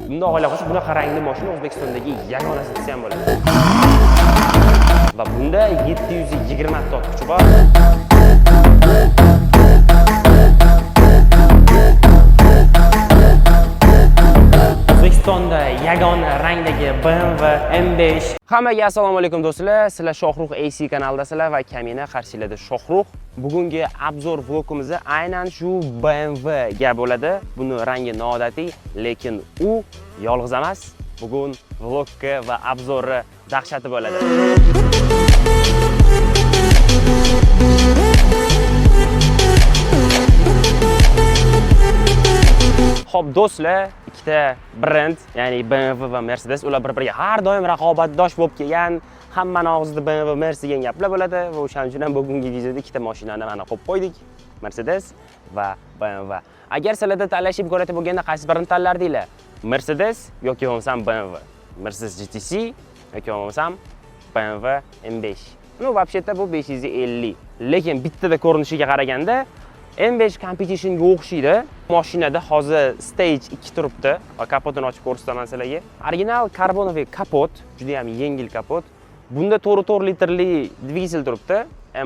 Bundoq o'ylab qolsa, bunaqa rangli mashina O'zbekistondagi yagonasi desa ham bo'ladi. Va bunda 720 ot kuchi bor. O'zbekistonda yagona rangdagi BMW M5. Hammaga assalomu alaykum do'stlar. Sizlar Shohrux AC kanaldasizlar va kamina qarshilarda Shohrux. Bugungi obzor vlogimizni aynan shu BMW ga bo'ladi. Buni rangi noodatiy, lekin u yolg'iz emas. Bugun vlogga va obzori dahshati bo'ladi. Xo'p do'stlar, ikkita brend, ya'ni BMW va Mercedes, ular bir-biriga har doim raqobatdosh bo'lib kelgan, hammaning og'zida BMW, Mercedes degan gaplar bo'ladi va o'shaning uchun ham bugungi videoda ikkita mashinani mana qo'yib qo'ydik, Mercedes va BMW. Agar sizlarda tanlashib ko'rayotgan bo'lganda qaysi birini tanlardinglar? Mercedes yoki bo'lmasam BMW, Mercedes GTC yoki bo'lmasam BMW M5. Ну, вообще-то bu 550. Lekin bittada ko'rinishiga qaraganda M5 Competition'ga o'xshaydi. Mashinada hozir Stage 2 turibdi va kapotini ochib ko'rsataman sizlarga. Original karbonoviy kapot, juda ham yengil kapot. Bunda 4 litrli dvigatel turibdi,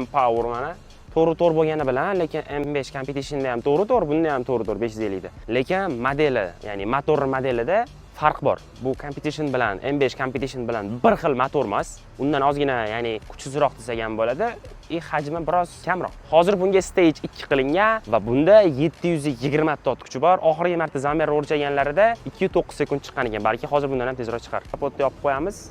M-Power mana. 4 bo'lgani bilan, lekin M5 Competition'da ham 4, bunda ham 4 550 da. Lekin modeli, ya'ni motor modelida farq bor. Bu Competition bilan M5 Competition bilan bir xil motor emas. Undan ozgina, ya'ni kuchsizroq desak ham bo'ladi. Hajmi biroz kamroq. Hozir bunga Stage 2 qilingan va bunda 720 ot kuchi bor. Oxirgi marta zamer o'lchaganlarida 2.9 sekund chiqqan ekan. Balki hozir bundan ham tezroq chiqar. Kapotni yopib qo'yamiz.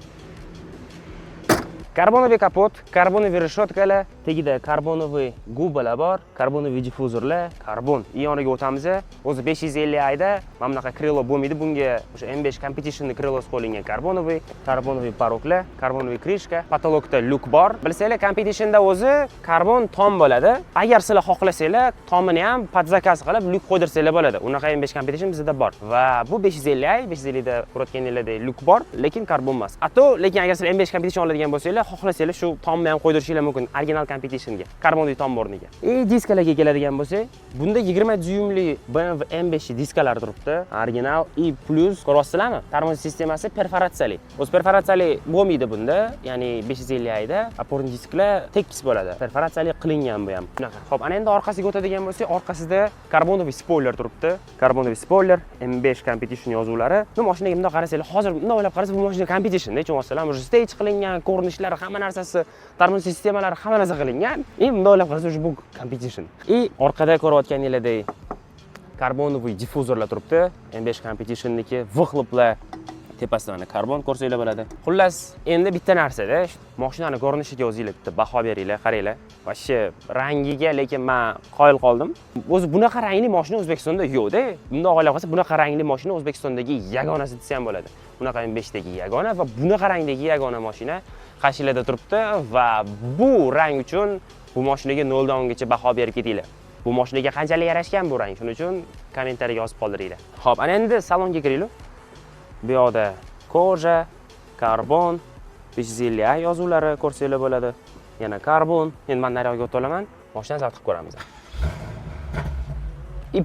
Karbonoviy kapot, karbonoviy reshotkalar, tagida karbonoviy gubalar bor, karbonoviy difuzorlar, karbon. Yoniga o'tamiz. O'zi 550i da mana bunaqa krilo bo'lmaydi. Bunga o'sha M5 Competition'ning krilosi qo'yilgan karbonoviy paroklar, karbonoviy krishka, patologda luk bor. Bilsanglar, Competition'da o'zi karbon tom bo'ladi. Agar sizlar xohlasanglar, tomini ham pod zakaz qilib luk qo'ydirsanglar bo'ladi. Unaqa M5 Competition bizda bor. Va bu 550i, 550 da ko'rayotganinglardek luk bor, lekin karbon emas. Lekin agar sizlar M5 Competition oladigan bo'lsanglar, xohlasanglar shu tomni ham qo'ydirishingiz mumkin original Competition'ga, karbonli tom o'rniga. Diskalarga keladigan bo'lsak, bunda 20 dyumli BMW M5 diskalar turibdi. Original I+, ko'ryapsizlarmi? Tormoz sistemasi perforatsiyali. O'z perforatsiyali bo'lmaydi bunda, ya'ni 550i da oporni disklar tekis bo'ladi. Perforatsiyali qilingan bu ham. Shunaqa. Xo'p, ana endi orqasiga o'tadigan bo'lsak, orqasida karbonoviy spoiler turibdi. Karbonoviy spoiler, M5 Competition yozuvlari. Bu mashinaga bunday qarasanglar, hozir bunday o'ylab qarasangiz, bu mashina Competition, nechun bo'lsa ham stage qilingan, ko'rinishlari, hamma narsasi, tormoz sistemalari hamma narsa qilingan. Bunday o'ylab qarasangiz, bu Competition. Orqada ko'rayotganinglardek karbonoviy difuzorlar turibdi. M5 Competitionniki vyxloplar tepasida mana karbon ko'rsanglar bo'ladi. Xullas, endi bitta narsada mashinani ko'rinishiga o'zingizlar bitta baho beringlar, qaranglar. Vashshe rangiga, lekin men qoyil qoldim. O'zi bunaqa rangli mashina O'zbekistonda yo'q-da. Bundoq o'ylab qolsa, bunaqa rangli mashina O'zbekistondagi yagonasi desa ham bo'ladi. Bunaqa M5dagi yagona va bunaqa rangdagi yagona mashina qarshilarda turibdi va bu rang uchun bu mashinaga 0 dan 10 gacha baho berib ketinglar. Bu mashinaga qanchalik yarashgan bu rang? Shuning uchun kommentariyaga yozib qoldiringlar. Xo'p, ana endi salonga kiraylik. Bu yoqda koja, karbon, 550i yozuvlari ko'rsanglar bo'ladi. Yana karbon. Endi men nariyoqqa o'tib olaman. Mashinani zavq qilib ko'ramiz.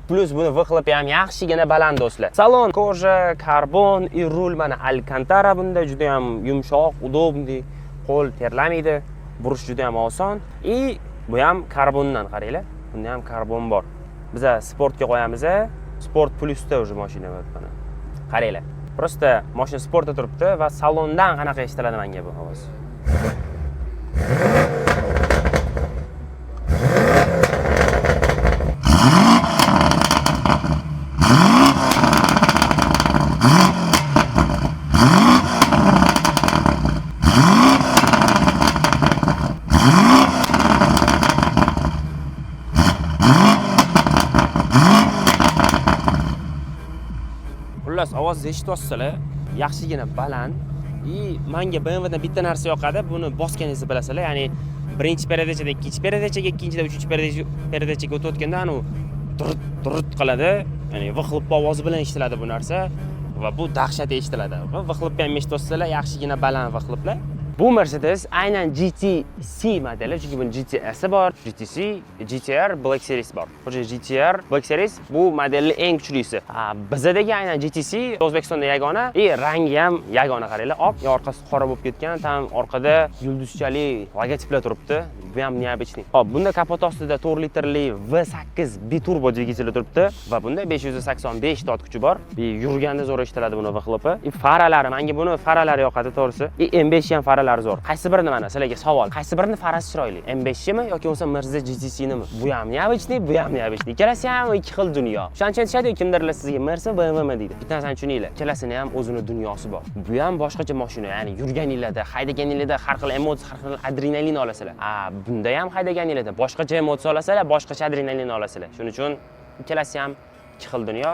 Plus buni vyxlopi ham yaxshigina baland do'stlar. Salon koja, karbon, rul mana alkantara bunda juda ham yumshoq, udobniy, qo'l terlamaydi, burish juda ham oson. Bu ham karbondan qaranglar. Bunda ham karbon bor. Biz sportga qo'yamiz, sport plusda o'sha mashina mana. Qaranglar. Prosta mashina sportda turibdi va salondan qanaqa eshitiladi menga bu ovoz. Ovoz eshityapsizlar, yaxshigina baland. Menga BMW dan bitta narsa yoqadi, buni bosganingizni bilasizlar, ya'ni birinchi peredachadan ikkinchi peredachaga, ikkinchidan uchinchi peredachaga o'tayotganda anu turut qiladi. Ya'ni vyxlop ovozi bilan eshitiladi bu narsa va bu dahshat eshitiladi. Va vyxlopni ham eshityapsizlar, yaxshigina baland vyxloplar. Bu Mercedes aynan GTC modeli, chunki buni GTS bor, GTC, GTR, Black Series bor. O'sha GTR, Black Series bu modelning eng kuchlisi. Bizdagi aynan GTC O'zbekistonda yagona, rangi ham yagona, qaranglar, oq, orqasi qora bo'lib ketgan, tam orqada yulduzchali logotiplar turibdi. Bu ham необычный. Hop, bunda kapot ostida 4 litrli V8 biturbo dvigatel turibdi va bunda 585 tot kuchi bor. Yurganda zo'r eshitiladi buni vxlopi. Faralari, menga buni faralari yoqadi to'g'risi. M5 ham faralari zo'r. Qaysi birini mana sizlarga savol. Qaysi birini farasi chiroyli? M5mi yoki bo'lmasa Mercedes GTC'nimi? Bu ham необычный, bu ham необычный. Ikkalasi ham ikki xil dunyo. Shuning uchun aytishadi, kimdirlar sizga Mercedes, BMW deydi. Bitta narsani tushuninglar. Ikkalasini ham o'zining dunyosi bor. Bu ham boshqacha mashina, ya'ni yurganinglarda, haydaganinglarda har xil emotsiya, har xil adrenalin olasizlar. Bunda ham haydaganinglarda boshqacha emotsiya olasizlar, boshqacha adrenalin olasizlar. Shuning uchun ikkalasi ham ikki xil dunyo.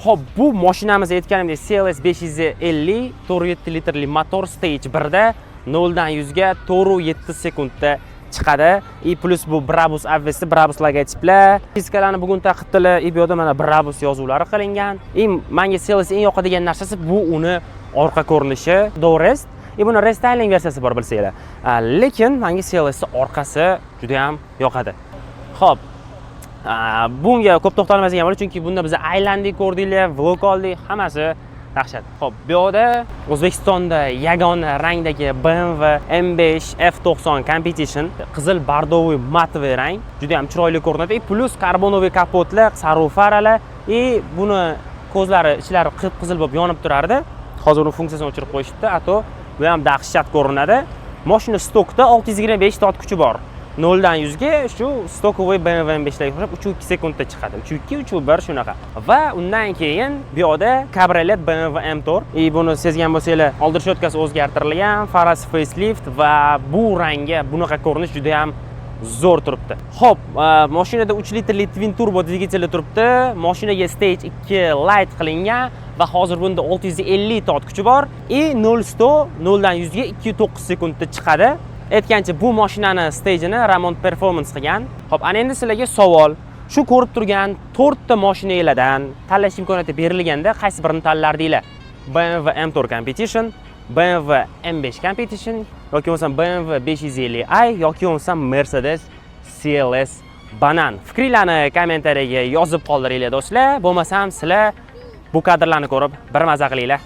Hop, bu mashinamiz aytganimdek CLS 550 407 litrli motor stage 1da 0 dan 100 ga 4.7 sekundda chiqadi. Plus bu Brabus avvesi, Brabus logotiplar. Diskalarni bugun taqibdilar. Bu yerda mana Brabus yozuvlari qilingan. Menga CLS eng yoqadigan narsasi bu uni orqa ko'rinishi. Dorest. Buni restyling versiyasi bor bilsanglar. Lekin menga CLS orqasi juda ham yoqadi. Xo'p. Bunga ko'p to'xtalmasam bo'ladi, chunki bunda biz aylandik, ko'rdinglar, vlog oldik, hammasi dahshat. Xo'p, bu yerda O'zbekistonda yagona rangdagi BMW M5 F90 Competition qizil bordoviy matviy rang, juda ham chiroyli ko'rinadi. Plus karbonoviy kapotlar, sarov faralar, buni ko'zlari ichlari qip-qizil bo'lib yonib turardi. Hozir uni funksiyasini o'chirib qo'yishibdi, ato bu ham dahshat ko'rinadi. Mashina stokda 625 tot kuchi bor. 0 dan 100 ga shu stokovoy BMW M5 larga o'xshab 3.2 sekundda chiqadi. 3.2, 3.1 shunaqa. Va undan keyin bu yerda kabriolet BMW M4. Buni sezgan bo'lsanglar, oldir shotkasi o'zgartirilgan, farasi facelift va bu rangga bunaqa ko'rinish juda ham zo'r turibdi. Xo'p, mashinada 3 litrli twin turbo dvigateli turibdi. Mashinaga stage 2 light qilingan va hozir bunda 650 tot kuchi bor. 0 dan 100 ga 2.9 sekundda chiqadi. Aytgancha bu mashinani stage'ini Ramon Performance qilgan. Xo'p, ana endi sizlarga savol. Shu ko'rib turgan 4 ta mashinalardan tanlash imkoniyati berilganda qaysi birini tanlardinglar? BMW M4 Competition, BMW M5 Competition yoki bo'lmasa BMW 550i yoki bo'lmasa Mercedes CLS Banan. Fikringizni kommentariyaga yozib qoldiringlar do'stlar. Bo'lmasam sizlar bu kadrlarni ko'rib bir maza qilinglar.